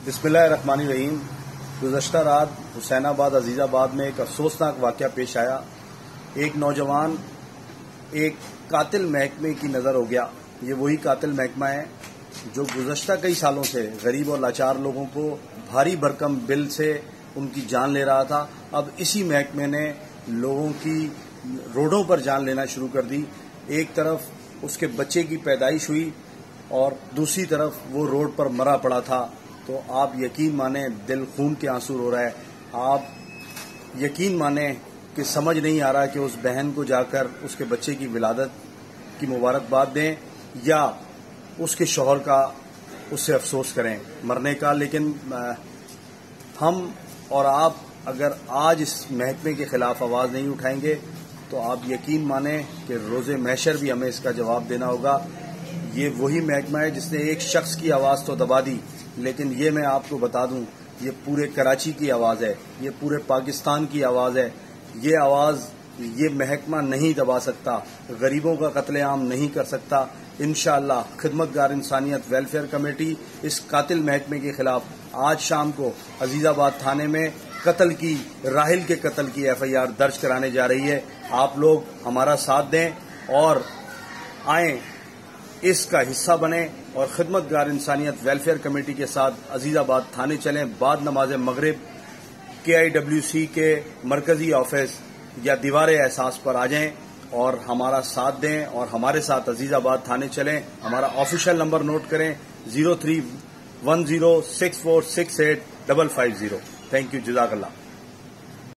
बिस्मिल्लाहिर्रहमानिर्रहीम। गुज़श्ता रात हुसैनाबाद अजीज़ाबाद में एक अफसोसनाक वाक़या पेश आया। एक नौजवान एक कातिल महकमे की नज़र हो गया। ये वही कातिल महकमा है जो गुज़श्ता कई सालों से गरीब और लाचार लोगों को भारी भरकम बिल से उनकी जान ले रहा था। अब इसी महकमे ने लोगों की रोडों पर जान लेना शुरू कर दी। एक तरफ उसके बच्चे की पैदाइश हुई और दूसरी तरफ वो रोड पर मरा पड़ा था। तो आप यकीन माने दिल खून के आंसू रो रहा है। आप यकीन माने कि समझ नहीं आ रहा कि उस बहन को जाकर उसके बच्चे की विलादत की मुबारकबाद दें या उसके शौहर का उससे अफसोस करें मरने का। लेकिन हम और आप अगर आज इस महकमे के खिलाफ आवाज़ नहीं उठाएंगे तो आप यकीन माने कि रोज़े महशर भी हमें इसका जवाब देना होगा। ये वही महकमा है जिसने एक शख्स की आवाज़ तो दबा दी, लेकिन ये मैं आपको बता दूं, ये पूरे कराची की आवाज़ है, ये पूरे पाकिस्तान की आवाज़ है। ये आवाज़ ये महकमा नहीं दबा सकता, गरीबों का कत्लेआम नहीं कर सकता। इंशाअल्लाह खिदमतगार इंसानियत वेलफेयर कमेटी इस कातिल महकमे के खिलाफ आज शाम को अजीज़ाबाद थाने में राहिल के कत्ल की FIR दर्ज कराने जा रही है। आप लोग हमारा साथ दें और आएं, इसका हिस्सा बने और खिदमतगार इंसानियत वेलफेयर कमेटी के साथ अजीज़ाबाद थाने चलें। बाद नमाज मगरिब KIWC के मरकजी ऑफिस या दीवार एहसास पर आ जाएं और हमारा साथ दें और हमारे साथ अजीज़ाबाद थाने चलें। हमारा ऑफिशियल नंबर नोट करें 031064685550। थैंक यू, जज़ाकल्लाह।